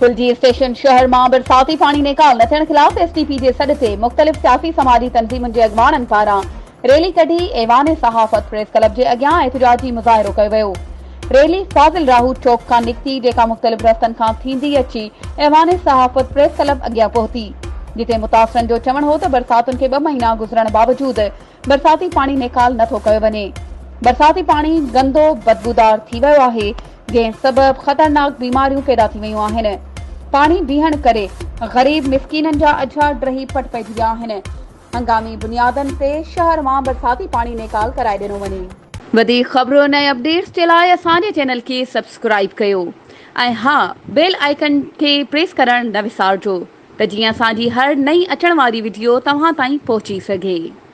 कुलजी station शहर में बरसाती पानी निकाल न थियण खिलाफ एसडीपी के सॾ ते मुख़्तलिफ़ सियासी समाजी तंज़ीमुनि के अॻवाननि पारां रैली कढी ऐवान सहाफ़त प्रेस क्लब के अॻियां एहतिजाजी मुज़ाहिरो कयो वियो। रैली फाज़िल राहूत चौक खां निकिती, जेका मुख़्तलिफ़ रस्तनि खां थींदी अची ऐवान सहाफ़त प्रेस क्लब अॻियां पहुती, जिते मुतासिरनि जो चवणु हो त बरसातुनि के 2 महीना गुज़रण बावजूद बरसाती पानी निकाल नथो कयो वञे। बरसाती पानी गंदो बदबूदार थी वियो आहे, जंहिं सबब ख़तरनाक बीमारियूं पैदा थी वियूं आहिनि। पानी बीहण करे गरीब मिसकीननि जा अझा ड्रही पट पइजी विया आहिनि। हंगामी बुनियादनि ते शहर मां बरसाती पानी निकाल कराए ॾिनो वञे। वधीक ख़बरुनि ऐं अपडेट्स जे लाइ असांजे चैनल खे सब्सक्राइब कयो ऐं हा, बेल आइकन खे प्रेस करणु न विसारिजो त जीअं असांजी हर नई अचण वारी वीडियो तव्हां ताईं पहुची सघे।